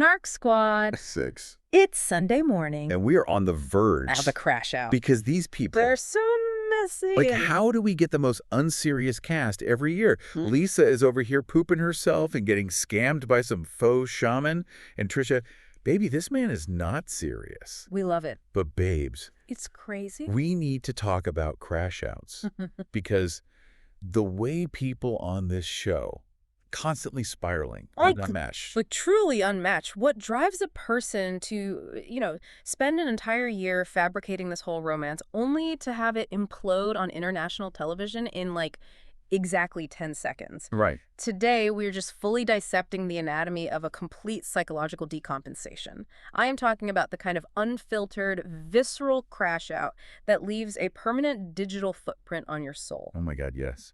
Snark Squad. 6. It's Sunday morning. And we are on the verge Of a crash out. because these people, They're so messy. like, how do we get the most unserious cast every year? Lisa is over here pooping herself and getting scammed by some faux shaman. And Trisha, baby, this man is not serious. We love it. But babes, It's crazy. we need to talk about crash outs because the way people on this show constantly spiraling, unmatched. Like, truly unmatched. What drives a person to, spend an entire year fabricating this whole romance only to have it implode on international television in, exactly 10 seconds? Right. Today, we're just fully dissecting the anatomy of a complete psychological decompensation. I am talking about the kind of unfiltered, visceral crash out that leaves a permanent digital footprint on your soul. Oh my God, yes.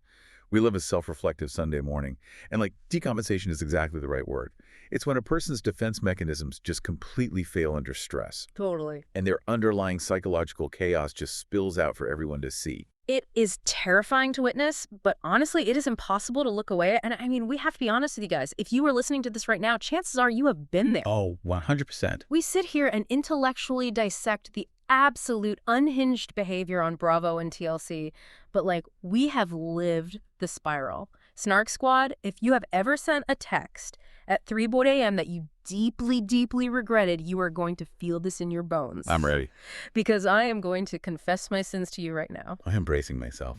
We live a self-reflective Sunday morning. And decompensation is exactly the right word. It's when a person's defense mechanisms just completely fail under stress. Totally. And their underlying psychological chaos just spills out for everyone to see. It is terrifying to witness, but honestly, it is impossible to look away. And I mean, we have to be honest with you guys. If you are listening to this right now, chances are you have been there. Oh, 100%. We sit here and intellectually dissect the absolute unhinged behavior on Bravo and TLC, but we have lived the spiral. Snark Squad, if you have ever sent a text at 3 a.m. that you deeply, deeply regretted, you are going to feel this in your bones. I'm ready. Because I am going to confess my sins to you right now. I'm bracing myself.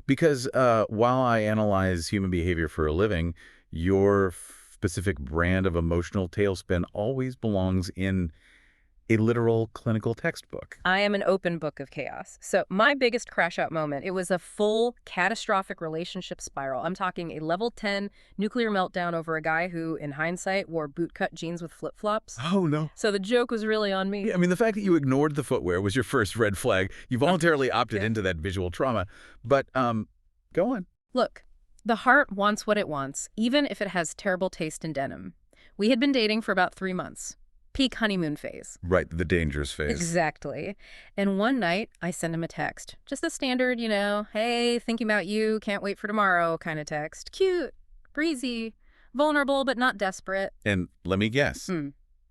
Because while I analyze human behavior for a living, your specific brand of emotional tailspin always belongs in a literal clinical textbook. I am an open book of chaos. So my biggest crash out moment, it was a full catastrophic relationship spiral. I'm talking a level 10 nuclear meltdown over a guy who, in hindsight, wore bootcut jeans with flip-flops. Oh, no. So the joke was really on me. Yeah, I mean, the fact that you ignored the footwear was your first red flag. You voluntarily opted into that visual trauma. But go on. Look, the heart wants what it wants, even if it has terrible taste in denim. We had been dating for about 3 months. Peak honeymoon phase. Right, the dangerous phase. Exactly. And one night, I sent him a text. Just the standard, hey, thinking about you, can't wait for tomorrow kind of text. Cute, breezy, vulnerable, but not desperate. And let me guess.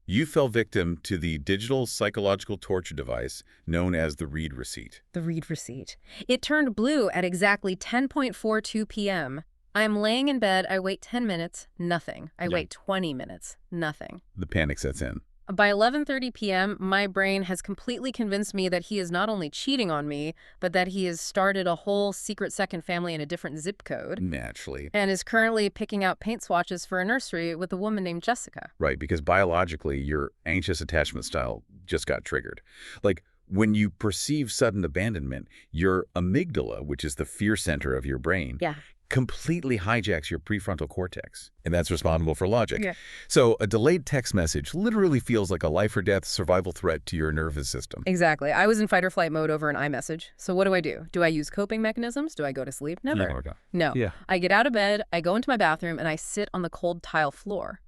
You fell victim to the digital psychological torture device known as the read receipt. The read receipt. It turned blue at exactly 10:42 p.m. I am laying in bed. I wait 10 minutes, nothing. I wait 20 minutes, nothing. The panic sets in. By 11:30 p.m., my brain has completely convinced me that he is not only cheating on me, but that he has started a whole secret second family in a different zip code. Naturally. And is currently picking out paint swatches for a nursery with a woman named Jessica. Right, because biologically, your anxious attachment style just got triggered. When you perceive sudden abandonment, your amygdala, which is the fear center of your brain, completely hijacks your prefrontal cortex, and that's responsible for logic. Yeah. So a delayed text message literally feels like a life or death survival threat to your nervous system. Exactly. I was in fight or flight mode over an iMessage. So what do? Do I use coping mechanisms? Do I go to sleep? Never. No. Yeah. I get out of bed, I go into my bathroom, and I sit on the cold tile floor.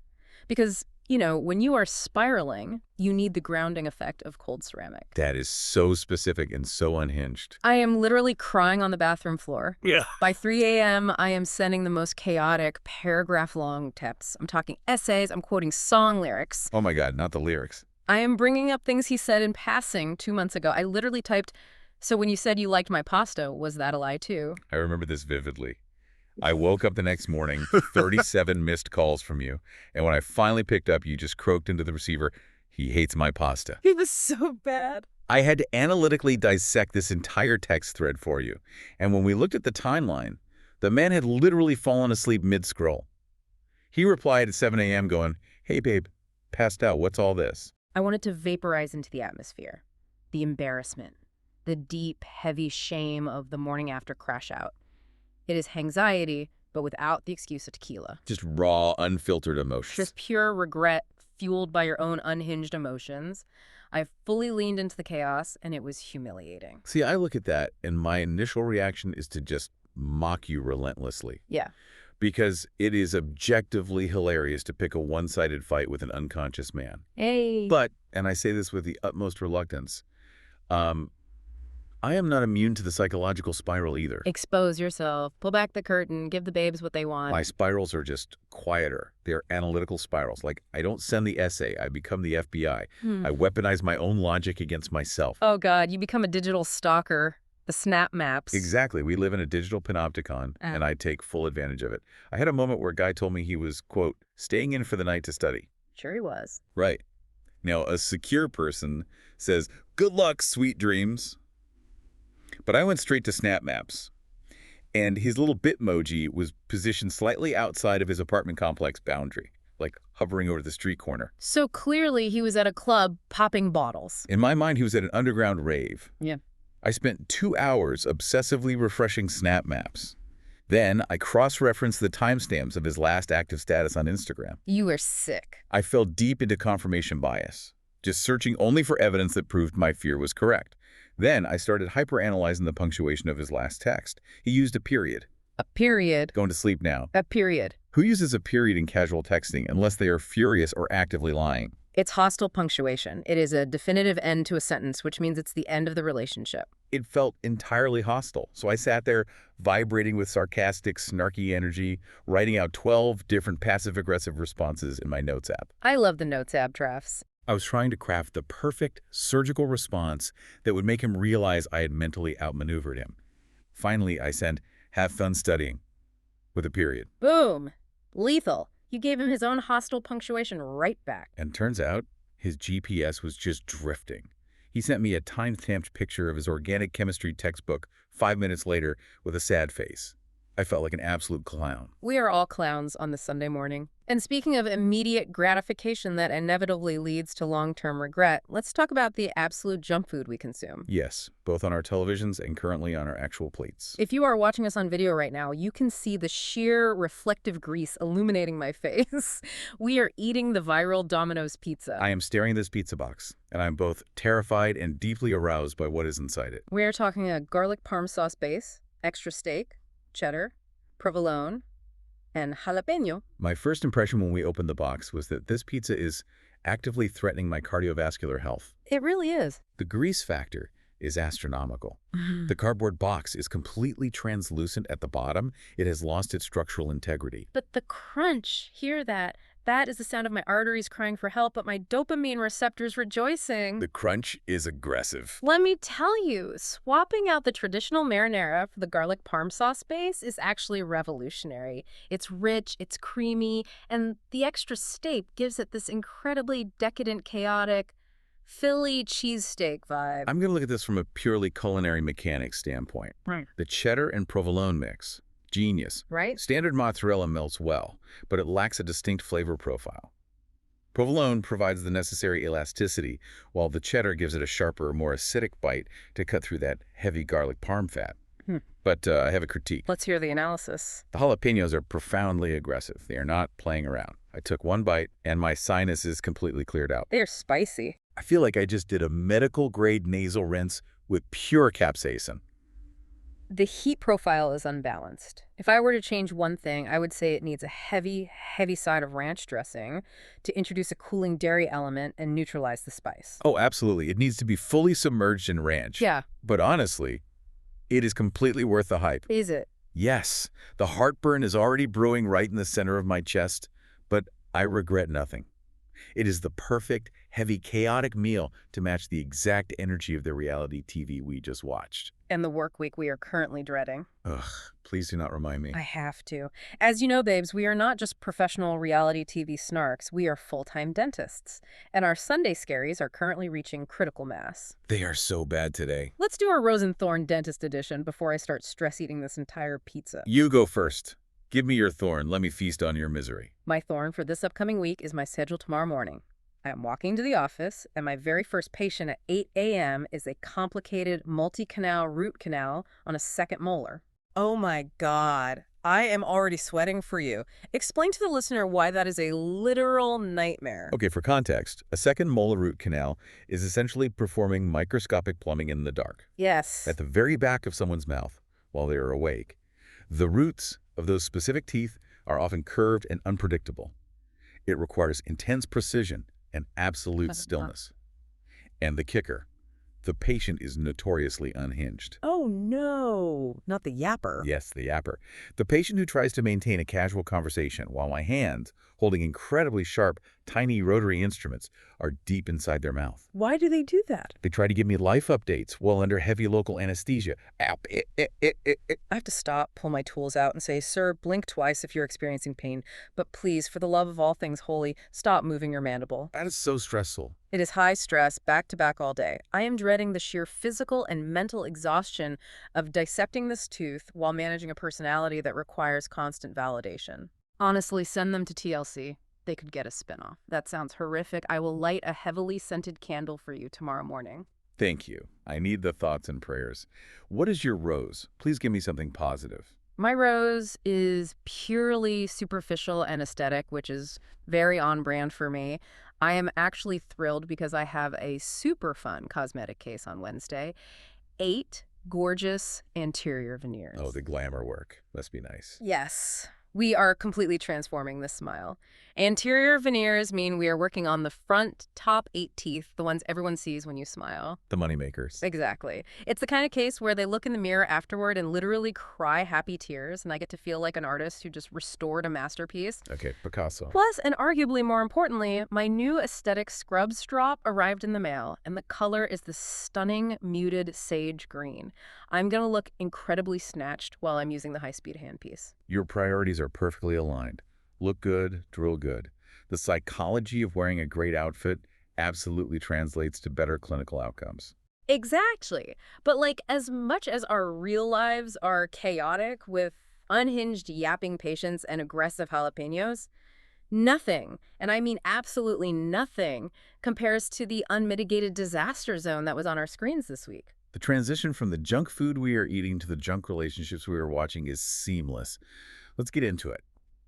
Because, when you are spiraling, you need the grounding effect of cold ceramic. That is so specific and so unhinged. I am literally crying on the bathroom floor. Yeah. By 3 a.m., I am sending the most chaotic, paragraph-long texts. I'm talking essays. I'm quoting song lyrics. Oh my God, not the lyrics. I am bringing up things he said in passing 2 months ago. I literally typed, "So when you said you liked my pasta, was that a lie too?" I remember this vividly. I woke up the next morning, 37 missed calls from you, and when I finally picked up, you just croaked into the receiver, "He hates my pasta." It was so bad. I had to analytically dissect this entire text thread for you, and when we looked at the timeline, the man had literally fallen asleep mid-scroll. He replied at 7 a.m. going, "Hey babe, passed out, what's all this?" I wanted to vaporize into the atmosphere. The embarrassment. The deep, heavy shame of the morning after crash out. It is anxiety, but without the excuse of tequila. Just raw, unfiltered emotions. Just pure regret fueled by your own unhinged emotions. I fully leaned into the chaos, and it was humiliating. See, I look at that, and my initial reaction is to just mock you relentlessly. Yeah. Because it is objectively hilarious to pick a one-sided fight with an unconscious man. Hey. But, and I say this with the utmost reluctance, I am not immune to the psychological spiral either. Expose yourself, pull back the curtain, give the babes what they want. My spirals are just quieter. They're analytical spirals. Like, I don't send the essay, I become the FBI. I weaponize my own logic against myself. Oh, God, you become a digital stalker. The snap maps. Exactly. We live in a digital panopticon, and I take full advantage of it. I had a moment where a guy told me he was, quote, staying in for the night to study. Sure he was. Right. Now, a secure person says, good luck, sweet dreams. But I went straight to snap maps, and his little Bitmoji was positioned slightly outside of his apartment complex boundary, like hovering over the street corner. So clearly he was at a club popping bottles. In my mind, he was at an underground rave. Yeah. I spent 2 hours obsessively refreshing snap maps. Then I cross-referenced the timestamps of his last active status on Instagram. You were sick. I fell deep into confirmation bias, just searching only for evidence that proved my fear was correct. Then I started hyper-analyzing the punctuation of his last text. He used a period. A period. Going to sleep now. A period. Who uses a period in casual texting unless they are furious or actively lying? It's hostile punctuation. It is a definitive end to a sentence, which means it's the end of the relationship. It felt entirely hostile. So I sat there vibrating with sarcastic, snarky energy, writing out 12 different passive-aggressive responses in my Notes app. I love the Notes app drafts. I was trying to craft the perfect surgical response that would make him realize I had mentally outmaneuvered him. Finally, I sent, have fun studying, with a period. Boom. Lethal. You gave him his own hostile punctuation right back. And turns out, his GPS was just drifting. He sent me a time-stamped picture of his organic chemistry textbook 5 minutes later with a sad face. I felt like an absolute clown. We are all clowns on this Sunday morning. And speaking of immediate gratification that inevitably leads to long-term regret, let's talk about the absolute junk food we consume. Yes, both on our televisions and currently on our actual plates. If you are watching us on video right now, you can see the sheer reflective grease illuminating my face. We are eating the viral Domino's pizza. I am staring at this pizza box, and I'm both terrified and deeply aroused by what is inside it. We are talking a garlic parm sauce base, extra steak, cheddar, provolone, and jalapeno. My first impression when we opened the box was that this pizza is actively threatening my cardiovascular health. It really is. The grease factor is astronomical. The cardboard box is completely translucent at the bottom. It has lost its structural integrity. But the crunch, hear that? That is the sound of my arteries crying for help, but my dopamine receptors rejoicing. The crunch is aggressive. Let me tell you, swapping out the traditional marinara for the garlic parm sauce base is actually revolutionary. It's rich, it's creamy, and the extra steak gives it this incredibly decadent, chaotic, Philly cheesesteak vibe. I'm going to look at this from a purely culinary mechanics standpoint. Right. The cheddar and provolone mix. Genius. Right? Standard mozzarella melts well, but it lacks a distinct flavor profile. Provolone provides the necessary elasticity, while the cheddar gives it a sharper, more acidic bite to cut through that heavy garlic parm fat. But I have a critique. Let's hear the analysis. The jalapenos are profoundly aggressive. They are not playing around. I took one bite, and my sinuses completely cleared out. They're spicy. I feel like I just did a medical-grade nasal rinse with pure capsaicin. The heat profile is unbalanced. If I were to change one thing, I would say it needs a heavy, heavy side of ranch dressing to introduce a cooling dairy element and neutralize the spice. Oh, absolutely. It needs to be fully submerged in ranch. Yeah. But honestly, it is completely worth the hype. Is it? Yes. The heartburn is already brewing right in the center of my chest, but I regret nothing. It is the perfect, heavy, chaotic meal to match the exact energy of the reality TV we just watched. And the work week we are currently dreading. Ugh, please do not remind me. I have to. As you know, babes, we are not just professional reality TV snarks. We are full-time dentists. And our Sunday scaries are currently reaching critical mass. They are so bad today. Let's do our Rose and Thorn dentist edition before I start stress-eating this entire pizza. You go first. Give me your thorn. Let me feast on your misery. My thorn for this upcoming week is my schedule tomorrow morning. I am walking to the office, and my very first patient at 8 a.m. is a complicated multi-canal root canal on a second molar. Oh my God. I am already sweating for you. Explain to the listener why that is a literal nightmare. Okay, for context, a second molar root canal is essentially performing microscopic plumbing in the dark. Yes. At the very back of someone's mouth while they are awake. The roots of those specific teeth are often curved and unpredictable. It requires intense precision and absolute stillness. And the kicker, The patient is notoriously unhinged. Oh no, not the yapper. Yes, the yapper. The patient who tries to maintain a casual conversation while my hands, holding incredibly sharp, tiny rotary instruments, are deep inside their mouth. Why do they do that? They try to give me life updates while under heavy local anesthesia. I have to stop, pull my tools out, and say, "Sir, blink twice if you're experiencing pain, but please, for the love of all things holy, stop moving your mandible." That is so stressful. It is high stress, back to back all day. I am dreading the sheer physical and mental exhaustion of dissecting this tooth while managing a personality that requires constant validation. Honestly, send them to TLC. They could get a spinoff. That sounds horrific. I will light a heavily scented candle for you tomorrow morning. Thank you. I need the thoughts and prayers. What is your rose? Please give me something positive. My rose is purely superficial and aesthetic, which is very on brand for me. I am actually thrilled because I have a super fun cosmetic case on Wednesday. 8 gorgeous anterior veneers. Oh, the glamour work. Must be nice. Yes. We are completely transforming this smile. Anterior veneers mean we are working on the front top 8 teeth, the ones everyone sees when you smile. The moneymakers. Exactly. It's the kind of case where they look in the mirror afterward and literally cry happy tears, and I get to feel like an artist who just restored a masterpiece. Okay, Picasso. Plus, and arguably more importantly, my new aesthetic scrubs drop arrived in the mail, and the color is the stunning muted sage green. I'm going to look incredibly snatched while I'm using the high-speed handpiece. Your priorities are perfectly aligned. Look good, drill good. The psychology of wearing a great outfit absolutely translates to better clinical outcomes. Exactly. But like, as much as our real lives are chaotic with unhinged yapping patients and aggressive jalapenos, nothing, and I mean absolutely nothing, compares to the unmitigated disaster zone that was on our screens this week. The transition from the junk food we are eating to the junk relationships we are watching is seamless. Let's get into it.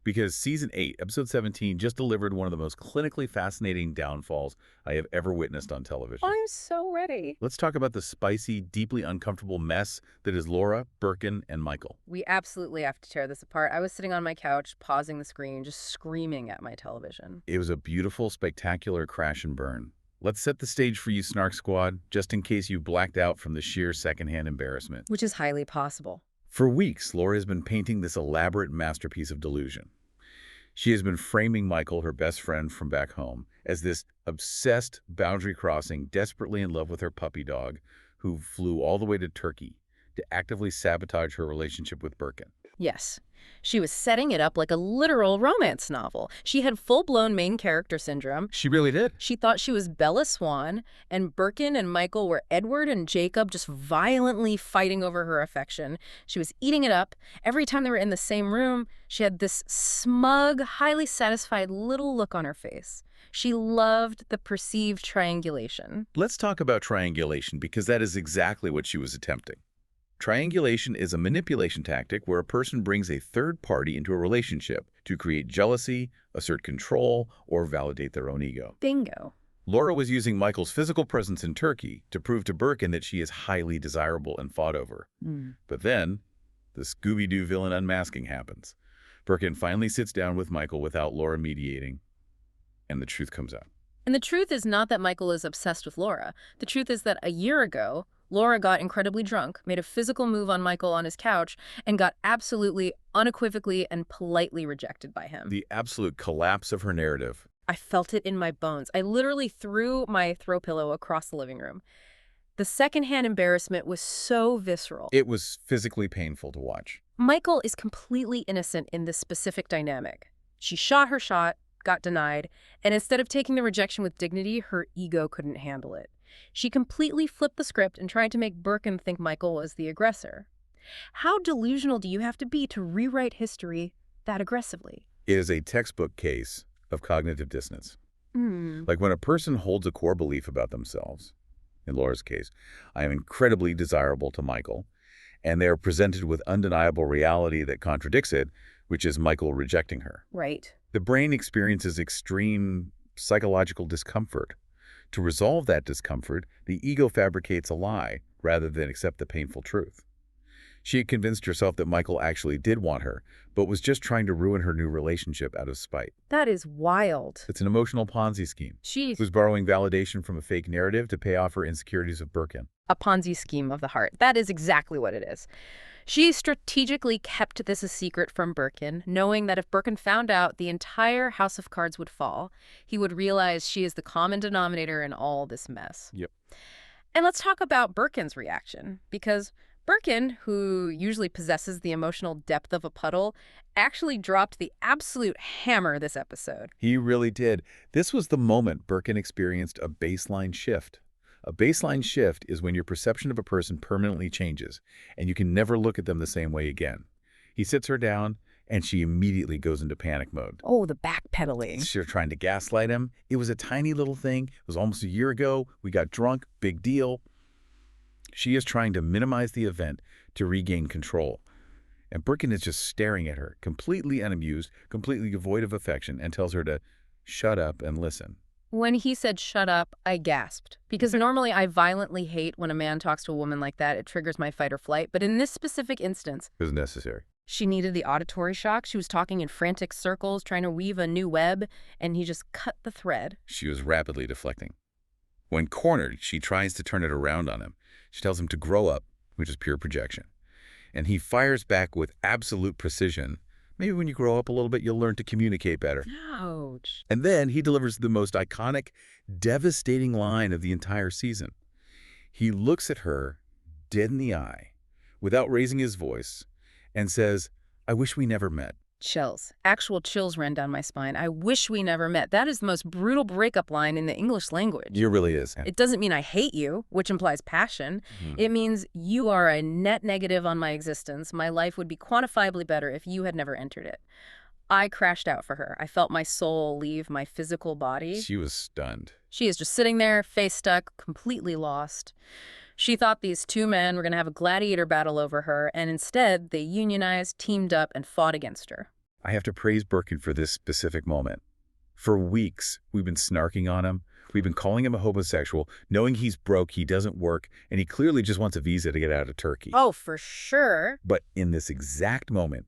Because Season 8, Episode 17, just delivered one of the most clinically fascinating downfalls I have ever witnessed on television. I'm so ready. Let's talk about the spicy, deeply uncomfortable mess that is Laura, Birkan, and Michal. We absolutely have to tear this apart. I was sitting on my couch, pausing the screen, just screaming at my television. It was a beautiful, spectacular crash and burn. Let's set the stage for you, Snark Squad, just in case you blacked out from the sheer secondhand embarrassment. Which is highly possible. For weeks, Laura has been painting this elaborate masterpiece of delusion. She has been framing Michal, her best friend from back home, as this obsessed, boundary-crossing, desperately in love with her puppy dog who flew all the way to Turkey to actively sabotage her relationship with Birkan. Yes. She was setting it up like a literal romance novel. She had full-blown main character syndrome. She really did. She thought she was Bella Swan, and Birkan and Michal were Edward and Jacob just violently fighting over her affection. She was eating it up. Every time they were in the same room, she had this smug, highly satisfied little look on her face. She loved the perceived triangulation. Let's talk about triangulation because that is exactly what she was attempting. Triangulation is a manipulation tactic where a person brings a third party into a relationship to create jealousy, assert control, or validate their own ego. Bingo. Laura was using Michal's physical presence in Turkey to prove to Birkan that she is highly desirable and fought over. But then, the Scooby-Doo villain unmasking happens. Birkan finally sits down with Michal without Laura mediating, and the truth comes out. And the truth is not that Michal is obsessed with Laura. The truth is that a year ago, Laura got incredibly drunk, made a physical move on Michal on his couch, and got absolutely, unequivocally, and politely rejected by him. The absolute collapse of her narrative. I felt it in my bones. I literally threw my throw pillow across the living room. The secondhand embarrassment was so visceral. It was physically painful to watch. Michal is completely innocent in this specific dynamic. She shot her shot, got denied, and instead of taking the rejection with dignity, her ego couldn't handle it. She completely flipped the script and tried to make Birkan think Michal was the aggressor. How delusional do you have to be to rewrite history that aggressively? It is a textbook case of cognitive dissonance. Like when a person holds a core belief about themselves, in Laura's case, I am incredibly desirable to Michal, and they are presented with undeniable reality that contradicts it, which is Michal rejecting her. Right. The brain experiences extreme psychological discomfort. To resolve that discomfort, the ego fabricates a lie rather than accept the painful truth. She had convinced herself that Michael actually did want her, but was just trying to ruin her new relationship out of spite. That is wild. It's an emotional Ponzi scheme. She was borrowing validation from a fake narrative to pay off her insecurities of Birkan. A Ponzi scheme of the heart. That is exactly what it is. She strategically kept this a secret from Birkan, knowing that if Birkan found out, the entire house of cards would fall. He would realize she is the common denominator in all this mess. Yep. And let's talk about Birkan's reaction, because Birkan, who usually possesses the emotional depth of a puddle, actually dropped the absolute hammer this episode. He really did. This was the moment Birkan experienced a baseline shift. A baseline shift is when your perception of a person permanently changes, and you can never look at them the same way again. He sits her down, and she immediately goes into panic mode. Oh, the backpedaling. She's trying to gaslight him. It was a tiny little thing. It was almost a year ago. We got drunk. Big deal. She is trying to minimize the event to regain control. And Birkan is just staring at her, completely unamused, completely devoid of affection, and tells her to shut up and listen. When he said shut up, I gasped. Because normally I violently hate when a man talks to a woman like that. It triggers my fight or flight. But in this specific instance, it was necessary. She needed the auditory shock. She was talking in frantic circles, trying to weave a new web, and he just cut the thread. She was rapidly deflecting. When cornered, she tries to turn it around on him. She tells him to grow up, which is pure projection. And he fires back with absolute precision. Maybe when you grow up a little bit, you'll learn to communicate better. Ouch. And then he delivers the most iconic, devastating line of the entire season. He looks at her dead in the eye, without raising his voice, and says, "I wish we never met." Chills. Actual chills ran down my spine. I wish we never met. That is the most brutal breakup line in the English language. It really is. It doesn't mean I hate you, which implies passion. It means you are a net negative on my existence. My life would be quantifiably better if you had never entered it. I crashed out for her. I felt my soul leave my physical body. She was stunned. She is just sitting there, face stuck, completely lost. She thought these two men were going to have a gladiator battle over her, and instead they unionized, teamed up, and fought against her. I have to praise Birkan for this specific moment. For weeks, we've been snarking on him. We've been calling him a homosexual, knowing he's broke, he doesn't work, and he clearly just wants a visa to get out of Turkey. Oh, for sure. But in this exact moment,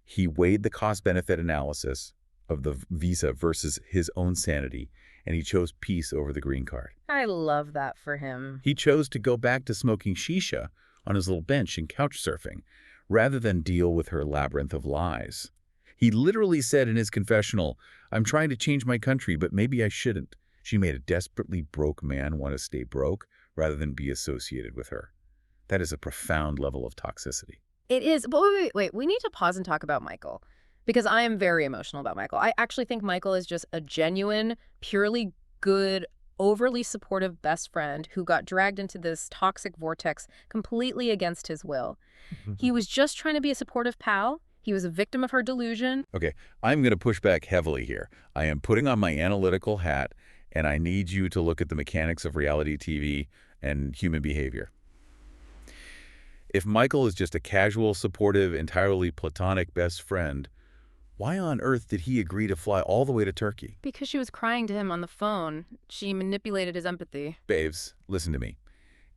he weighed the cost-benefit analysis of the visa versus his own sanity, and he chose peace over the green card. I love that for him. He chose to go back to smoking shisha on his little bench and couch surfing, rather than deal with her labyrinth of lies. He literally said in his confessional, "I'm trying to change my country, but maybe I shouldn't." She made a desperately broke man want to stay broke rather than be associated with her. That is a profound level of toxicity. It is. But wait. We need to pause and talk about Michael. Because I am very emotional about Michael. I actually think Michael is just a genuine, purely good, overly supportive best friend who got dragged into this toxic vortex completely against his will. He was just trying to be a supportive pal. He was a victim of her delusion. Okay, I'm going to push back heavily here. I am putting on my analytical hat, and I need you to look at the mechanics of reality TV and human behavior. If Michael is just a casual, supportive, entirely platonic best friend, why on earth did he agree to fly all the way to Turkey? Because she was crying to him on the phone. She manipulated his empathy. Babes, listen to me.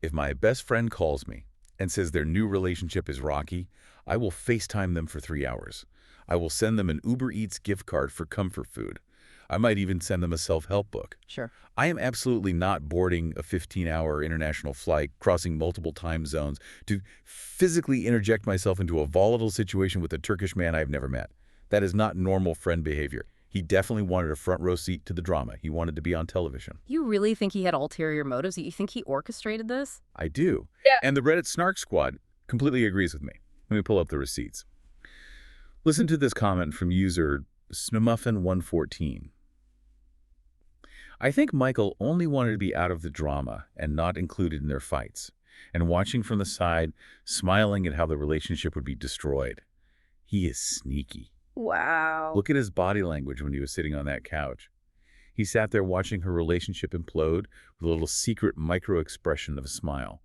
If my best friend calls me and says their new relationship is rocky, I will FaceTime them for 3 hours. I will send them an Uber Eats gift card for comfort food. I might even send them a self-help book. Sure. I am absolutely not boarding a 15-hour international flight, crossing multiple time zones, to physically interject myself into a volatile situation with a Turkish man I've never met. That is not normal friend behavior. He definitely wanted a front row seat to the drama. He wanted to be on television. You really think he had ulterior motives? You think he orchestrated this? I do. Yeah. And the Reddit Snark squad completely agrees with me. Let me pull up the receipts. Listen to this comment from user Snumuffin114. I think Michael only wanted to be out of the drama and not included in their fights, and watching from the side, smiling at how the relationship would be destroyed. He is sneaky. Wow. Look at his body language when he was sitting on that couch. He sat there watching her relationship implode with a little secret micro-expression of a smile.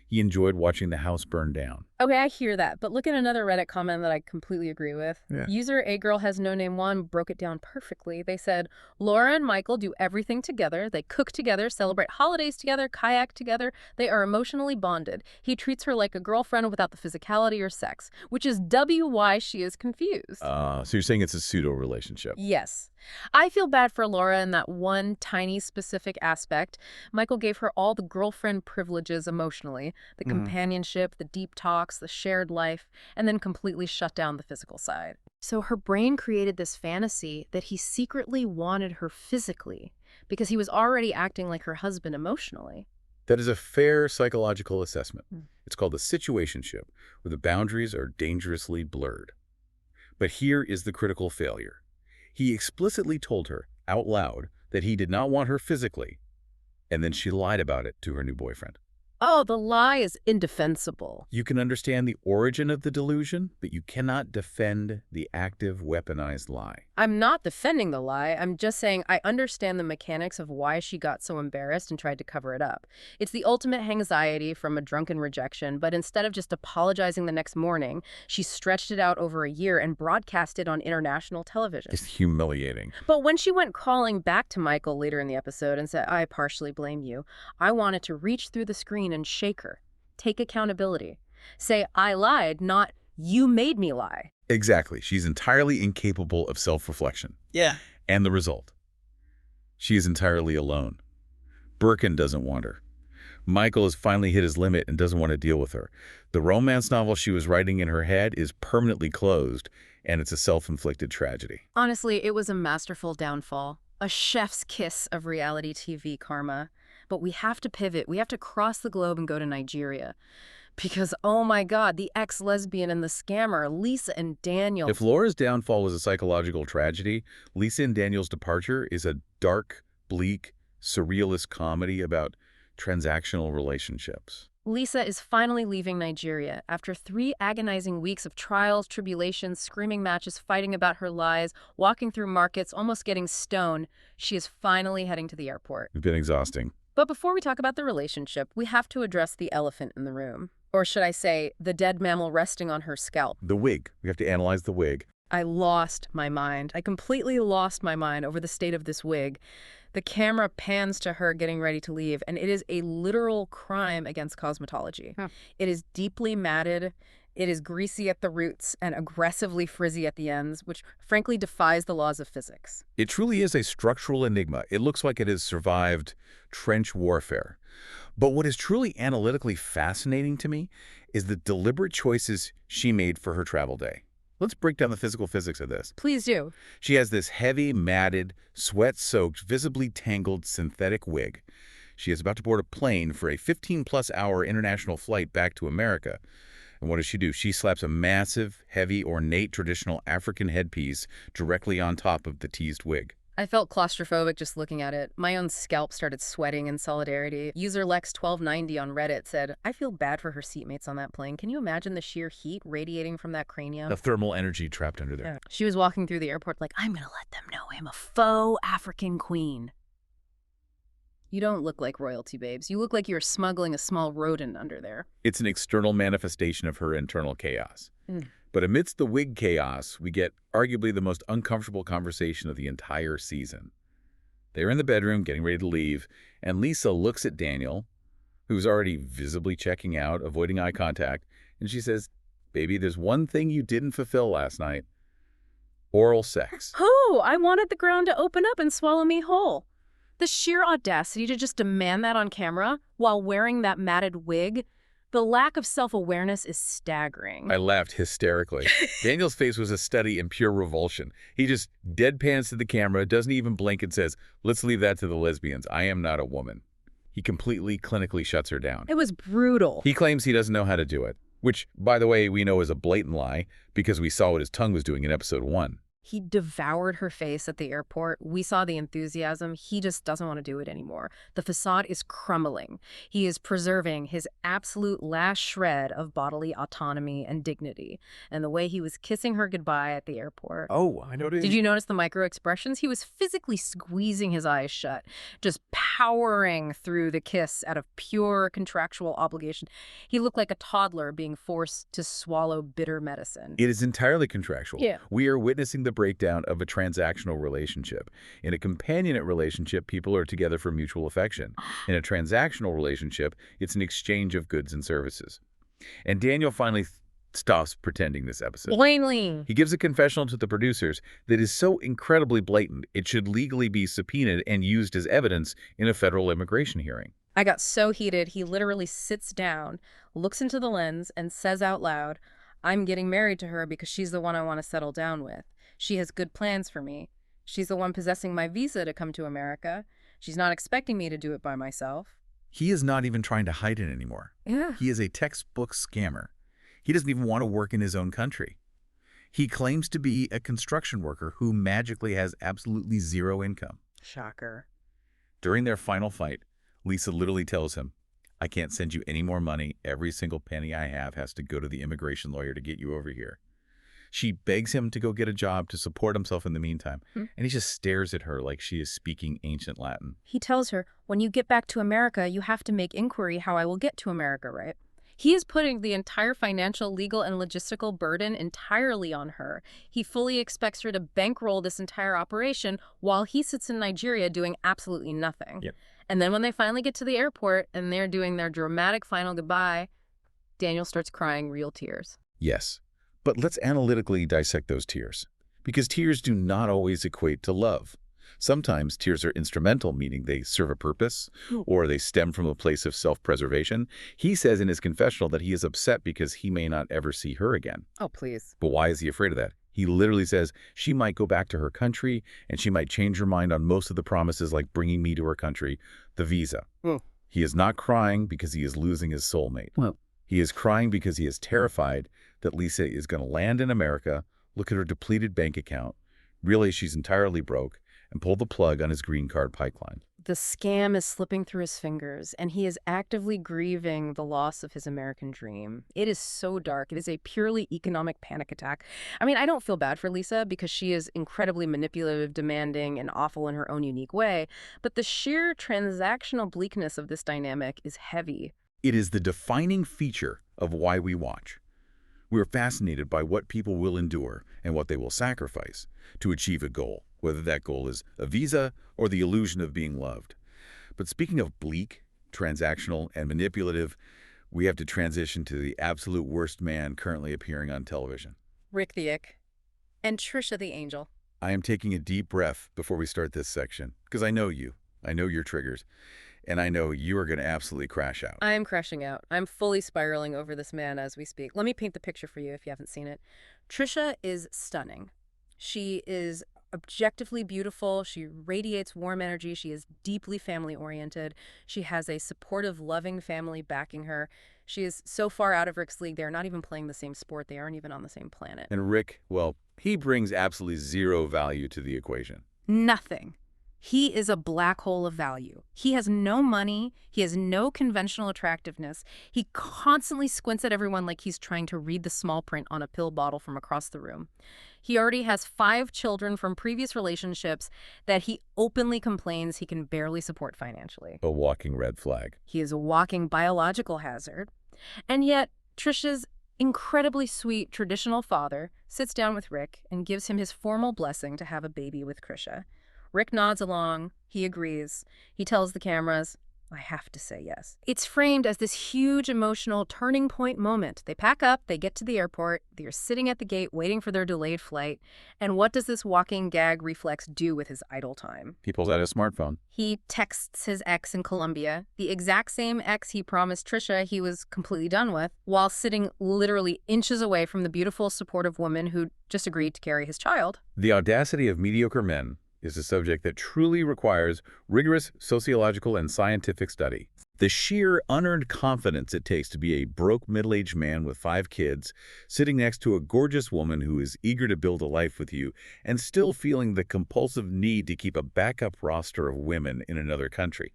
He enjoyed watching the house burn down. Okay, I hear that, but look at another Reddit comment that I completely agree with. Yeah. User agirlhasnoname1 broke it down perfectly. They said, Laura and Michael do everything together. They cook together, celebrate holidays together, kayak together. They are emotionally bonded. He treats her like a girlfriend without the physicality or sex, which is why she is confused. So you're saying it's a pseudo-relationship? Yes. I feel bad for Laura in that one tiny specific aspect. Michael gave her all the girlfriend privileges emotionally, the companionship, the deep talks, the shared life, and then completely shut down the physical side. So her brain created this fantasy that he secretly wanted her physically because he was already acting like her husband emotionally. That is a fair psychological assessment. It's called a situationship, where the boundaries are dangerously blurred. But here is the critical failure. He explicitly told her, out loud, that he did not want her physically, and then she lied about it to her new boyfriend. Oh, the lie is indefensible. You can understand the origin of the delusion, but you cannot defend the active, weaponized lie. I'm not defending the lie. I'm just saying I understand the mechanics of why she got so embarrassed and tried to cover it up. It's the ultimate anxiety from a drunken rejection, but instead of just apologizing the next morning, she stretched it out over a year and broadcast it on international television. It's humiliating. But when she went crawling back to Michael later in the episode and said, I partially blame you, I wanted to reach through the screen and shake her. Take accountability. Say, I lied, not you made me lie. Exactly. She's entirely incapable of self-reflection. Yeah. And the result? She is entirely alone. Birkan doesn't want her. Michael has finally hit his limit and doesn't want to deal with her. The romance novel she was writing in her head is permanently closed, and it's a self-inflicted tragedy. Honestly, it was a masterful downfall. A chef's kiss of reality TV karma. But we have to pivot. We have to cross the globe and go to Nigeria. Because, oh my God, the ex-lesbian and the scammer, Lisa and Daniel. If Laura's downfall was a psychological tragedy, Lisa and Daniel's departure is a dark, bleak, surrealist comedy about transactional relationships. Lisa is finally leaving Nigeria. After 3 agonizing weeks of trials, tribulations, screaming matches, fighting about her lies, walking through markets, almost getting stoned, she is finally heading to the airport. It's been exhausting. But before we talk about the relationship, we have to address the elephant in the room. Or should I say, the dead mammal resting on her scalp. The wig. We have to analyze the wig. I lost my mind. I completely lost my mind over the state of this wig. The camera pans to her getting ready to leave, and it is a literal crime against cosmetology. It is deeply matted. It is greasy at the roots and aggressively frizzy at the ends, which frankly defies the laws of physics. It truly is a structural enigma. It looks like it has survived trench warfare. But what is truly analytically fascinating to me is the deliberate choices she made for her travel day. Let's break down the physical physics of this. Please do. She has this heavy, matted, sweat-soaked, visibly tangled synthetic wig. She is about to board a plane for a 15-plus hour international flight back to America. And what does she do? She slaps a massive, heavy, ornate traditional African headpiece directly on top of the teased wig. I felt claustrophobic just looking at it. My own scalp started sweating in solidarity. User Lex1290 on Reddit said, I feel bad for her seatmates on that plane. Can you imagine the sheer heat radiating from that cranium? The thermal energy trapped under there. Yeah. She was walking through the airport like, I'm going to let them know I'm a faux African queen. You don't look like royalty, babes. You look like you're smuggling a small rodent under there. It's an external manifestation of her internal chaos. But amidst the wig chaos, we get arguably the most uncomfortable conversation of the entire season. They're in the bedroom getting ready to leave, and Lisa looks at Daniel, who's already visibly checking out, avoiding eye contact, and she says, baby, there's one thing you didn't fulfill last night. Oral sex. Oh, I wanted the ground to open up and swallow me whole. The sheer audacity to just demand that on camera while wearing that matted wig. The lack of self-awareness is staggering. I laughed hysterically. Daniel's face was a study in pure revulsion. He just deadpans to the camera, doesn't even blink, and says, let's leave that to the lesbians. I am not a woman. He completely, clinically shuts her down. It was brutal. He claims he doesn't know how to do it, which, by the way, we know is a blatant lie because we saw what his tongue was doing in episode 1. He devoured her face at the airport. We saw the enthusiasm. He just doesn't want to do it anymore. The facade is crumbling. He is preserving his absolute last shred of bodily autonomy and dignity. And the way he was kissing her goodbye at the airport. Oh, I noticed. Did you notice the micro expressions? He was physically squeezing his eyes shut, just powering through the kiss out of pure contractual obligation. He looked like a toddler being forced to swallow bitter medicine. It is entirely contractual. Yeah. We are witnessing the breakdown of a transactional relationship. In a companionate relationship, people are together for mutual affection. In a transactional relationship, it's an exchange of goods and services. And Daniel finally stops pretending this episode. Plainly. He gives a confessional to the producers that is so incredibly blatant, it should legally be subpoenaed and used as evidence in a federal immigration hearing. I got so heated, he literally sits down, looks into the lens, and says out loud, "I'm getting married to her because she's the one I want to settle down with. She has good plans for me. She's the one possessing my visa to come to America. She's not expecting me to do it by myself." He is not even trying to hide it anymore. Yeah. He is a textbook scammer. He doesn't even want to work in his own country. He claims to be a construction worker who magically has absolutely zero income. Shocker. During their final fight, Lisa literally tells him, "I can't send you any more money. Every single penny I have has to go to the immigration lawyer to get you over here." She begs him to go get a job to support himself in the meantime, and he just stares at her like she is speaking ancient Latin. He tells her, "When you get back to America, you have to make inquiry how I will get to America, right?" He is putting the entire financial, legal, and logistical burden entirely on her. He fully expects her to bankroll this entire operation while he sits in Nigeria doing absolutely nothing. Yep. And then when they finally get to the airport and they're doing their dramatic final goodbye, Daniel starts crying real tears. Yes, but let's analytically dissect those tears, because tears do not always equate to love. Sometimes tears are instrumental, meaning they serve a purpose, or they stem from a place of self-preservation. He says in his confessional that he is upset because he may not ever see her again. Oh, please. But why is he afraid of that? He literally says she might go back to her country, and she might change her mind on most of the promises, like bringing me to her country, the visa. He is not crying because he is losing his soulmate. He is crying because he is terrified that Lisa is going to land in America, look at her depleted bank account, realize she's entirely broke, and pull the plug on his green card pipeline. The scam is slipping through his fingers, and he is actively grieving the loss of his American dream. It is so dark. It is a purely economic panic attack. I mean, I don't feel bad for Lisa because she is incredibly manipulative, demanding, and awful in her own unique way, but the sheer transactional bleakness of this dynamic is heavy. It is the defining feature of why we watch. We are fascinated by what people will endure and what they will sacrifice to achieve a goal, whether that goal is a visa or the illusion of being loved. But speaking of bleak, transactional, and manipulative, we have to transition to the absolute worst man currently appearing on television. Rick the Ick. And Trisha the Angel. I am taking a deep breath before we start this section, because I know you. I know your triggers. And I know you are going to absolutely crash out. I am crashing out. I'm fully spiraling over this man as we speak. Let me paint the picture for you if you haven't seen it. Trisha is stunning. She is objectively beautiful. She radiates warm energy. She is deeply family-oriented. She has a supportive, loving family backing her. She is so far out of Rick's league, they're not even playing the same sport. They aren't even on the same planet. And Rick, well, he brings absolutely zero value to the equation. Nothing. He is a black hole of value. He has no money. He has no conventional attractiveness. He constantly squints at everyone like he's trying to read the small print on a pill bottle from across the room. He already has 5 children from previous relationships that he openly complains he can barely support financially. A walking red flag. He is a walking biological hazard. And yet, Trisha's incredibly sweet traditional father sits down with Rick and gives him his formal blessing to have a baby with Trisha. Rick nods along. He agrees. He tells the cameras, "I have to say yes." It's framed as this huge emotional turning point moment. They pack up, they get to the airport, they're sitting at the gate waiting for their delayed flight. And what does this walking gag reflex do with his idle time? He pulls out his smartphone. He texts his ex in Colombia, the exact same ex he promised Trisha he was completely done with, while sitting literally inches away from the beautiful, supportive woman who just agreed to carry his child. The audacity of mediocre men is a subject that truly requires rigorous sociological and scientific study. The sheer, unearned confidence it takes to be a broke middle-aged man with 5 kids, sitting next to a gorgeous woman who is eager to build a life with you, and still feeling the compulsive need to keep a backup roster of women in another country.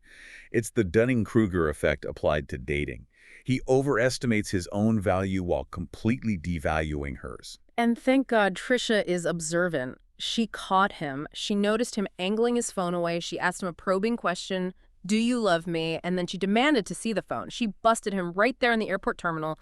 It's the Dunning-Kruger effect applied to dating. He overestimates his own value while completely devaluing hers. And thank God Trisha is observant. She caught him. She noticed him angling his phone away. She asked him a probing question. Do you love me? And then she demanded to see the phone. She busted him right there in the airport terminal.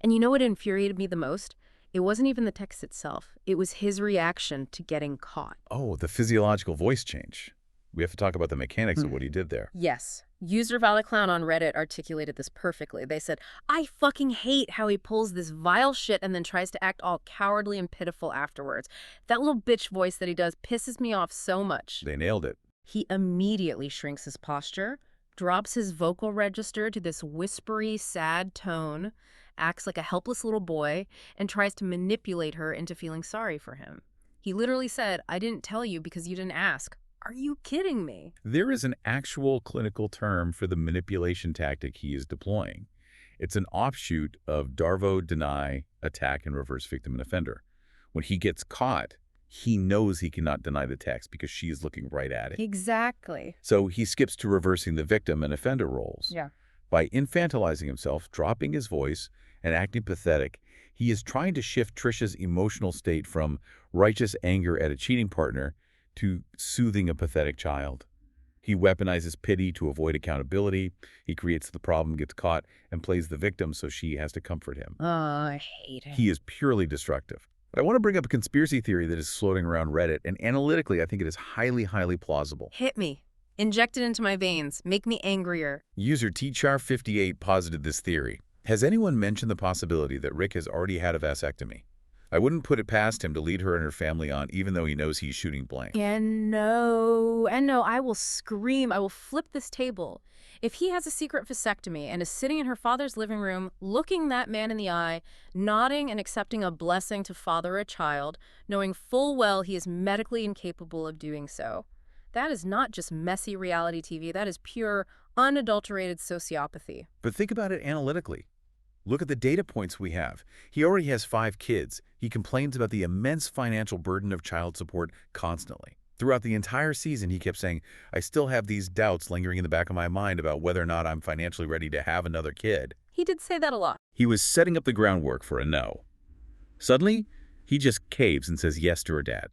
And you know what infuriated me the most? It wasn't even the text itself. It was his reaction to getting caught. Oh, the physiological voice change. We have to talk about the mechanics of what he did there. Yes. User ValidClown on Reddit articulated this perfectly. They said, I fucking hate how he pulls this vile shit and then tries to act all cowardly and pitiful afterwards. That little bitch voice that he does pisses me off so much. They nailed it. He immediately shrinks his posture, drops his vocal register to this whispery, sad tone, acts like a helpless little boy, and tries to manipulate her into feeling sorry for him. He literally said, I didn't tell you because you didn't ask. Are you kidding me? There is an actual clinical term for the manipulation tactic he is deploying. It's an offshoot of Darvo, deny, attack, and reverse victim and offender. When he gets caught, he knows he cannot deny the text because she is looking right at it. Exactly. So he skips to reversing the victim and offender roles. Yeah. By infantilizing himself, dropping his voice, and acting pathetic, he is trying to shift Trisha's emotional state from righteous anger at a cheating partner to soothing a pathetic child. He weaponizes pity to avoid accountability. He creates the problem, gets caught, and plays the victim so she has to comfort him. Oh, I hate it. He is purely destructive. But I want to bring up a conspiracy theory that is floating around Reddit, and analytically, I think it is highly, highly plausible. Hit me. Inject it into my veins. Make me angrier. User tchar58 posited this theory. Has anyone mentioned the possibility that Rick has already had a vasectomy? I wouldn't put it past him to lead her and her family on, even though he knows he's shooting blank. And no, I will scream. I will flip this table. If he has a secret vasectomy and is sitting in her father's living room, looking that man in the eye, nodding and accepting a blessing to father a child, knowing full well he is medically incapable of doing so, that is not just messy reality TV. That is pure, unadulterated sociopathy. But think about it analytically. Look at the data points we have. He already has 5 kids. He complains about the immense financial burden of child support constantly. Throughout the entire season, he kept saying, I still have these doubts lingering in the back of my mind about whether or not I'm financially ready to have another kid. He did say that a lot. He was setting up the groundwork for a no. Suddenly, he just caves and says yes to her dad.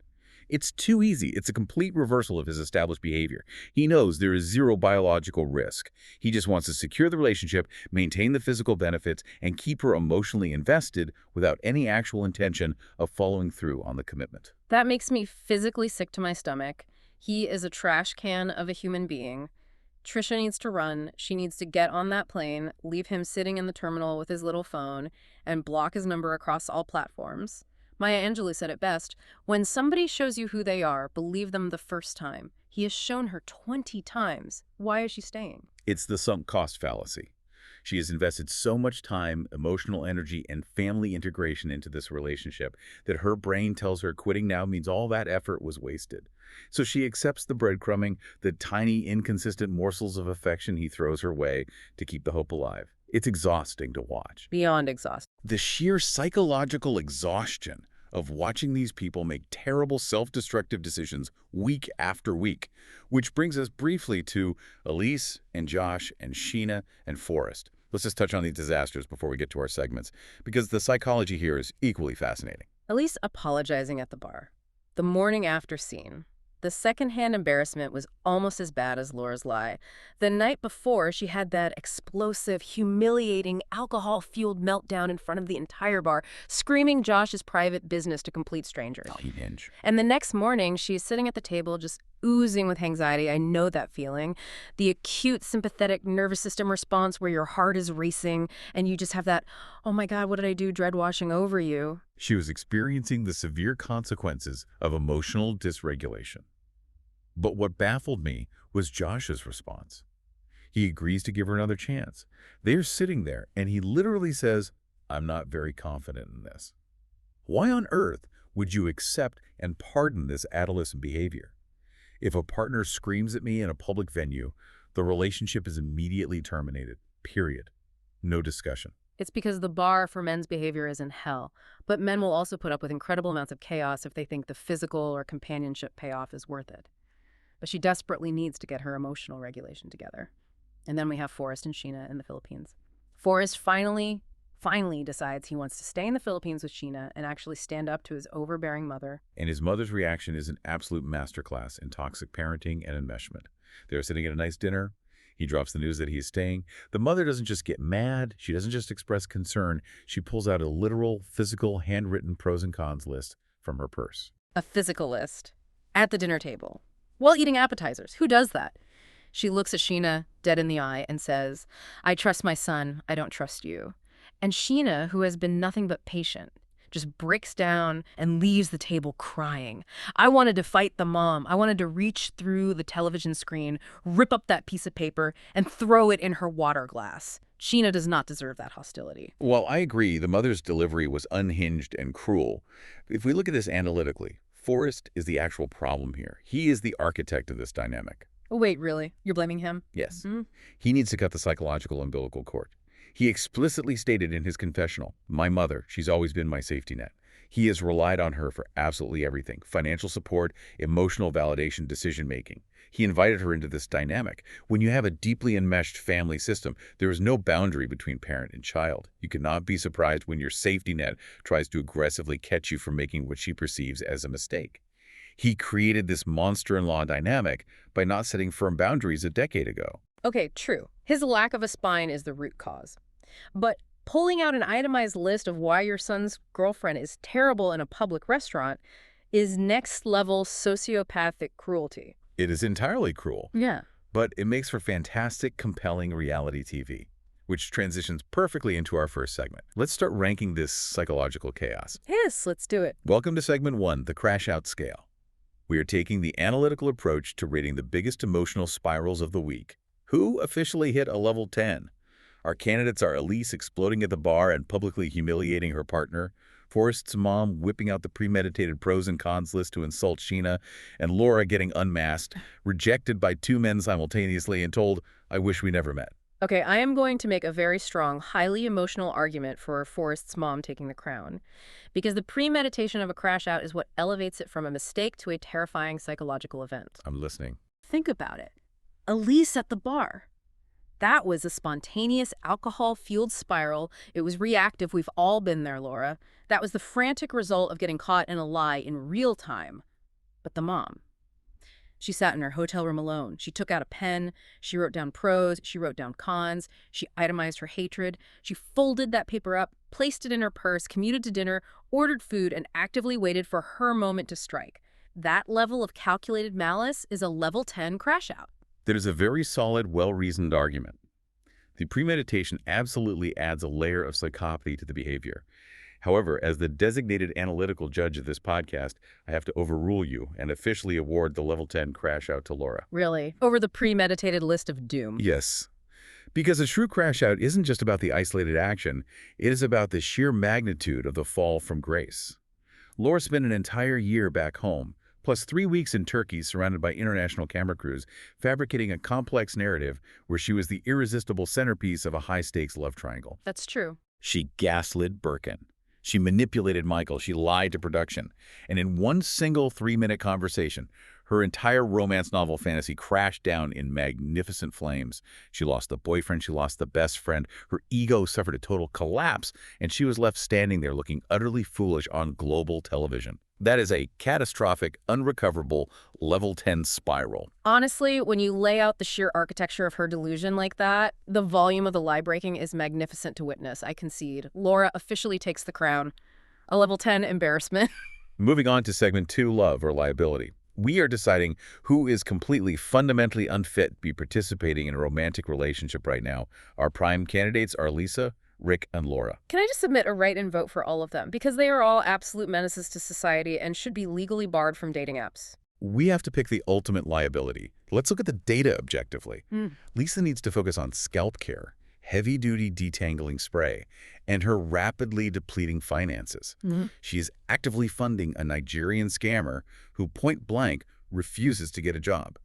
It's too easy. It's a complete reversal of his established behavior. He knows there is zero biological risk. He just wants to secure the relationship, maintain the physical benefits, and keep her emotionally invested without any actual intention of following through on the commitment. That makes me physically sick to my stomach. He is a trash can of a human being. Trisha needs to run. She needs to get on that plane, leave him sitting in the terminal with his little phone, and block his number across all platforms. Maya Angelou said it best, when somebody shows you who they are, believe them the first time. He has shown her 20 times. Why is she staying? It's the sunk cost fallacy. She has invested so much time, emotional energy, and family integration into this relationship that her brain tells her quitting now means all that effort was wasted. So she accepts the breadcrumbing, the tiny, inconsistent morsels of affection he throws her way to keep the hope alive. It's exhausting to watch. Beyond exhausting. The sheer psychological exhaustion of watching these people make terrible self-destructive decisions week after week, which brings us briefly to Elise and Josh and Sheena and Forrest. Let's just touch on these disasters before we get to our segments, because the psychology here is equally fascinating. Elise apologizing at the bar. The morning after scene. The secondhand embarrassment was almost as bad as Laura's lie. The night before, she had that explosive, humiliating, alcohol-fueled meltdown in front of the entire bar, screaming Josh's private business to complete strangers. Oh, he ninja. And the next morning, she's sitting at the table just oozing with anxiety. I know that feeling. The acute, sympathetic nervous system response where your heart is racing and you just have that, oh my God, what did I do, dread washing over you. She was experiencing the severe consequences of emotional dysregulation. But what baffled me was Josh's response. He agrees to give her another chance. They're sitting there, and he literally says, I'm not very confident in this. Why on earth would you accept and pardon this adolescent behavior? If a partner screams at me in a public venue, The relationship is immediately terminated. Period. No discussion. It's because the bar for men's behavior is in hell. But men will also put up with incredible amounts of chaos if they think the physical or companionship payoff is worth it. But she desperately needs to get her emotional regulation together. And then we have Forrest and Sheena in the Philippines. Forrest finally decides he wants to stay in the Philippines with Sheena and actually stand up to his overbearing mother. And his mother's reaction is an absolute masterclass in toxic parenting and enmeshment. They're sitting at a nice dinner. He drops the news that he is staying. The mother doesn't just get mad. She doesn't just express concern. She pulls out a literal, physical, handwritten pros and cons list from her purse. A physical list. At the dinner table. While eating appetizers. Who does that? She looks at Sheena dead in the eye and says, "I trust my son. I don't trust you." And Sheena, who has been nothing but patient, just breaks down and leaves the table crying. I wanted to fight the mom. I wanted to reach through the television screen, rip up that piece of paper, and throw it in her water glass. Sheena does not deserve that hostility. Well, I agree. The mother's delivery was unhinged and cruel. If we look at this analytically, Forrest is the actual problem here. He is the architect of this dynamic. Oh, wait, really? You're blaming him? Yes. He needs to cut the psychological umbilical cord. He explicitly stated in his confessional, "My mother, she's always been my safety net." He has relied on her for absolutely everything: financial support, emotional validation, decision-making. He invited her into this dynamic. When you have a deeply enmeshed family system, there is no boundary between parent and child. You cannot be surprised when your safety net tries to aggressively catch you from making what she perceives as a mistake. He created this monster-in-law dynamic by not setting firm boundaries a decade ago. Okay, true. His lack of a spine is the root cause. But pulling out an itemized list of why your son's girlfriend is terrible in a public restaurant is next-level sociopathic cruelty. It is entirely cruel. Yeah. But it makes for fantastic, compelling reality TV, which transitions perfectly into our first segment. Let's start ranking this psychological chaos. Yes, let's do it. Welcome to segment 1, the crash-out scale. We are taking the analytical approach to rating the biggest emotional spirals of the week. Who officially hit a level 10? Our candidates are Elise exploding at the bar and publicly humiliating her partner, Forrest's mom whipping out the premeditated pros and cons list to insult Sheena, and Laura getting unmasked, rejected by 2 men simultaneously and told, "I wish we never met." Okay, I am going to make a very strong, highly emotional argument for Forrest's mom taking the crown. Because the premeditation of a crash out is what elevates it from a mistake to a terrifying psychological event. I'm listening. Think about it. Elise at the bar. That was a spontaneous, alcohol-fueled spiral. It was reactive. We've all been there, Laura. That was the frantic result of getting caught in a lie in real time. But the mom. She sat in her hotel room alone. She took out a pen. She wrote down pros. She wrote down cons. She itemized her hatred. She folded that paper up, placed it in her purse, commuted to dinner, ordered food, and actively waited for her moment to strike. That level of calculated malice is a level 10 crash out. That is a very solid, well-reasoned argument. The premeditation absolutely adds a layer of psychopathy to the behavior. However, as the designated analytical judge of this podcast, I have to overrule you and officially award the level 10 crash out to Laura. Really? Over the premeditated list of doom? Yes. Because a true crash out isn't just about the isolated action, it is about the sheer magnitude of the fall from grace. Laura spent an entire year back home, plus 3 weeks in Turkey surrounded by international camera crews, fabricating a complex narrative where she was the irresistible centerpiece of a high-stakes love triangle. That's true. She gaslit Birkan. She manipulated Michal. She lied to production. And in one single 3-minute conversation, her entire romance novel fantasy crashed down in magnificent flames. She lost the boyfriend. She lost the best friend. Her ego suffered a total collapse, and she was left standing there looking utterly foolish on global television. That is a catastrophic, unrecoverable, level 10 spiral. Honestly, when you lay out the sheer architecture of her delusion like that, the volume of the lie breaking is magnificent to witness, I concede. Laura officially takes the crown. A level 10 embarrassment. Moving on to segment 2, love or liability. We are deciding who is completely, fundamentally unfit to be participating in a romantic relationship right now. Our prime candidates are Lisa, Rick, and Laura. Can I just submit a write and vote for all of them? Because they are all absolute menaces to society and should be legally barred from dating apps. We have to pick the ultimate liability. Let's look at the data objectively. Lisa needs to focus on scalp care, heavy-duty detangling spray, and her rapidly depleting finances. She is actively funding a Nigerian scammer who point-blank refuses to get a job.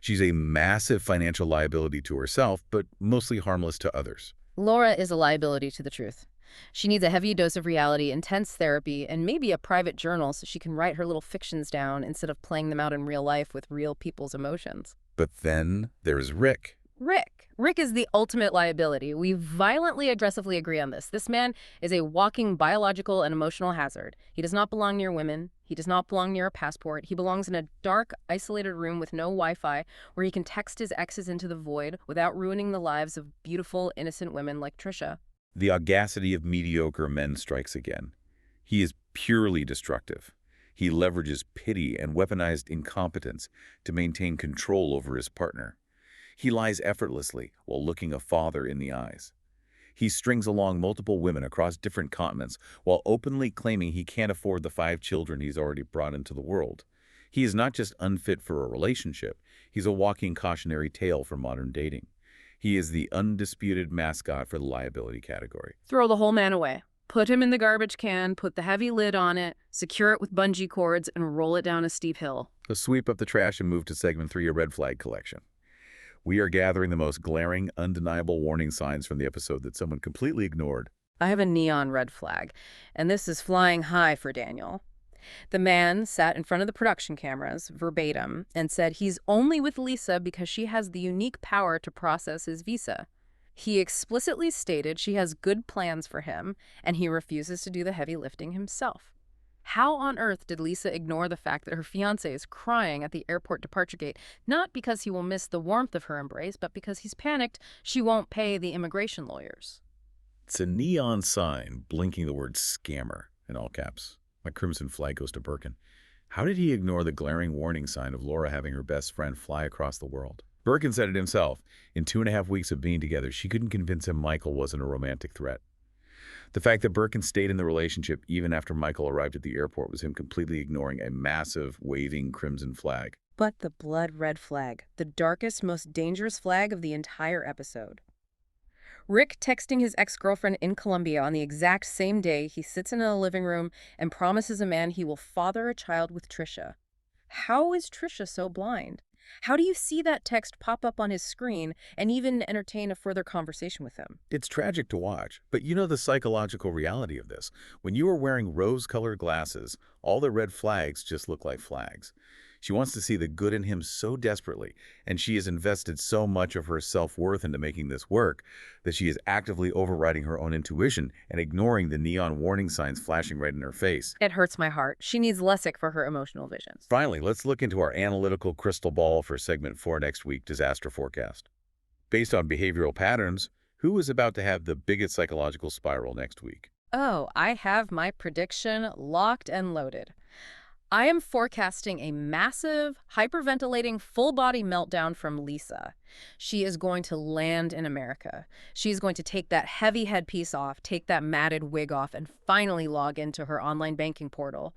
She's a massive financial liability to herself, but mostly harmless to others. Laura is a liability to the truth. She needs a heavy dose of reality, intense therapy, and maybe a private journal so she can write her little fictions down instead of playing them out in real life with real people's emotions. But then there's Rick. Rick is the ultimate liability. We violently, aggressively agree on this. This man is a walking biological and emotional hazard. He does not belong near women. He does not belong near a passport. He belongs in a dark, isolated room with no Wi-Fi where he can text his exes into the void without ruining the lives of beautiful, innocent women like Trisha. The audacity of mediocre men strikes again. He is purely destructive. He leverages pity and weaponized incompetence to maintain control over his partner. He lies effortlessly while looking a father in the eyes. He strings along multiple women across different continents while openly claiming he can't afford the 5 children he's already brought into the world. He is not just unfit for a relationship, he's a walking cautionary tale for modern dating. He is the undisputed mascot for the liability category. Throw the whole man away. Put him in the garbage can, put the heavy lid on it, secure it with bungee cords, and roll it down a steep hill. Let's sweep up the trash and move to segment 3, a red flag collection. We are gathering the most glaring, undeniable warning signs from the episode that someone completely ignored. I have a neon red flag, and this is flying high for Daniel. The man sat in front of the production cameras, verbatim, and said he's only with Lisa because she has the unique power to process his visa. He explicitly stated she has good plans for him, and he refuses to do the heavy lifting himself. How on earth did Lisa ignore the fact that her fiancé is crying at the airport departure gate, not because he will miss the warmth of her embrace, but because he's panicked she won't pay the immigration lawyers? It's a neon sign blinking the word scammer in all caps. My crimson flag goes to Birkan. How did he ignore the glaring warning sign of Laura having her best friend fly across the world? Birkan said it himself. In 2.5 weeks of being together, she couldn't convince him Michal wasn't a romantic threat. The fact that Birkan stayed in the relationship even after Michal arrived at the airport was him completely ignoring a massive, waving crimson flag. But the blood red flag, the darkest, most dangerous flag of the entire episode. Rick texting his ex-girlfriend in Colombia on the exact same day he sits in a living room and promises a man he will father a child with Trisha. How is Trisha so blind? How do you see that text pop up on his screen and even entertain a further conversation with him? It's tragic to watch, but you know the psychological reality of this. When you are wearing rose-colored glasses, all the red flags just look like flags. She wants to see the good in him so desperately, and she has invested so much of her self-worth into making this work that she is actively overriding her own intuition and ignoring the neon warning signs flashing right in her face. It hurts my heart. She needs Lessig for her emotional visions. Finally, let's look into our analytical crystal ball for segment 4 next week, disaster forecast. Based on behavioral patterns, who is about to have the biggest psychological spiral next week? Oh, I have my prediction locked and loaded. I am forecasting a massive, hyperventilating, full-body meltdown from Lisa. She is going to land in America. She's going to take that heavy headpiece off, take that matted wig off, and finally log into her online banking portal.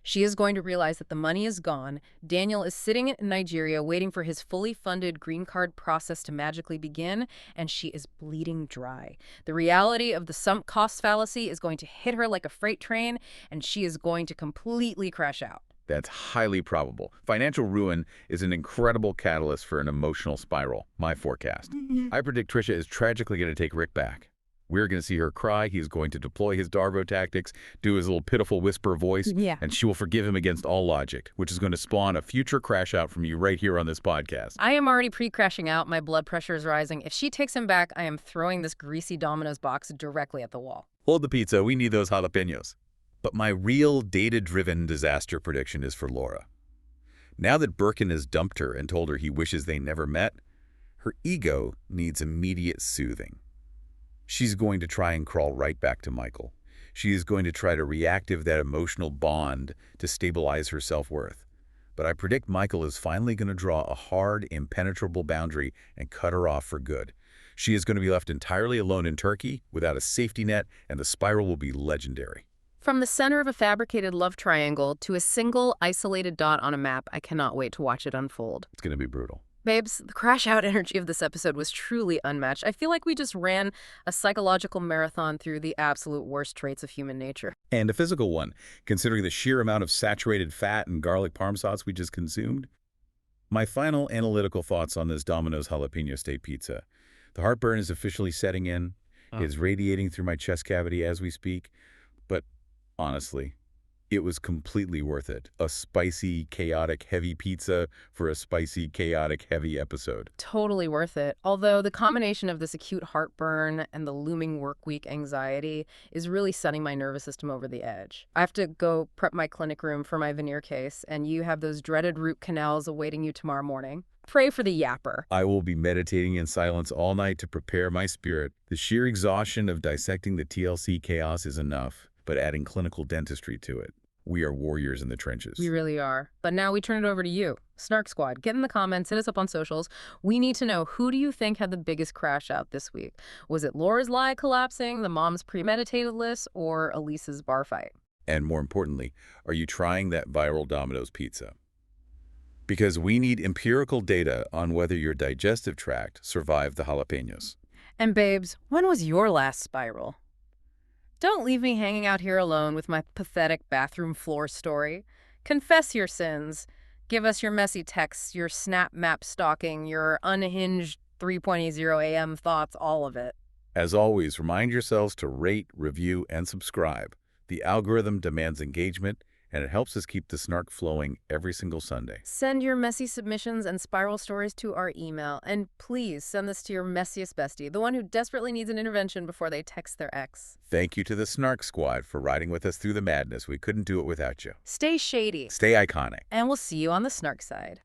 She is going to realize that the money is gone. Daniel is sitting in Nigeria waiting for his fully funded green card process to magically begin, and she is bleeding dry. The reality of the sunk cost fallacy is going to hit her like a freight train, and she is going to completely crash out. That's highly probable. Financial ruin is an incredible catalyst for an emotional spiral, my forecast. I predict Trisha is tragically going to take Rick back. We're going to see her cry. He's going to deploy his Darvo tactics, do his little pitiful whisper voice, and she will forgive him against all logic, which is going to spawn a future crash out from you right here on this podcast. I am already pre-crashing out. My blood pressure is rising. If she takes him back, I am throwing this greasy Domino's box directly at the wall. Hold the pizza. We need those jalapenos. But my real data-driven disaster prediction is for Laura. Now that Birkan has dumped her and told her he wishes they never met, her ego needs immediate soothing. She's going to try and crawl right back to Michal. She is going to try to reactive that emotional bond to stabilize her self-worth. But I predict Michal is finally going to draw a hard, impenetrable boundary and cut her off for good. She is going to be left entirely alone in Turkey without a safety net, and the spiral will be legendary. From the center of a fabricated love triangle to a single, isolated dot on a map, I cannot wait to watch it unfold. It's going to be brutal. Babes, the crash-out energy of this episode was truly unmatched. I feel like we just ran a psychological marathon through the absolute worst traits of human nature. And a physical one, considering the sheer amount of saturated fat and garlic parm sauce we just consumed. My final analytical thoughts on this Domino's jalapeno steak pizza. The heartburn is officially setting in. It's radiating through my chest cavity as we speak. But honestly, it was completely worth it. A spicy, chaotic, heavy pizza for a spicy, chaotic, heavy episode. Totally worth it. Although the combination of this acute heartburn and the looming work week anxiety is really sending my nervous system over the edge. I have to go prep my clinic room for my veneer case, and you have those dreaded root canals awaiting you tomorrow morning. Pray for the yapper. I will be meditating in silence all night to prepare my spirit. The sheer exhaustion of dissecting the TLC chaos is enough, but adding clinical dentistry to it. We are warriors in the trenches. We really are. But now we turn it over to you. Snark Squad, get in the comments, hit us up on socials. We need to know, who do you think had the biggest crash out this week? Was it Laura's lie collapsing, the mom's premeditated list, or Elise's bar fight? And more importantly, are you trying that viral Domino's pizza? Because we need empirical data on whether your digestive tract survived the jalapenos. And babes, when was your last spiral? Don't leave me hanging out here alone with my pathetic bathroom floor story. Confess your sins. Give us your messy texts, your snap map stalking, your unhinged 3:20 a.m. thoughts, all of it. As always, remind yourselves to rate, review, and subscribe. The algorithm demands engagement, and it helps us keep the snark flowing every single Sunday. Send your messy submissions and spiral stories to our email. And please send this to your messiest bestie, the one who desperately needs an intervention before they text their ex. Thank you to the Snark Squad for riding with us through the madness. We couldn't do it without you. Stay shady. Stay iconic. And we'll see you on the snark side.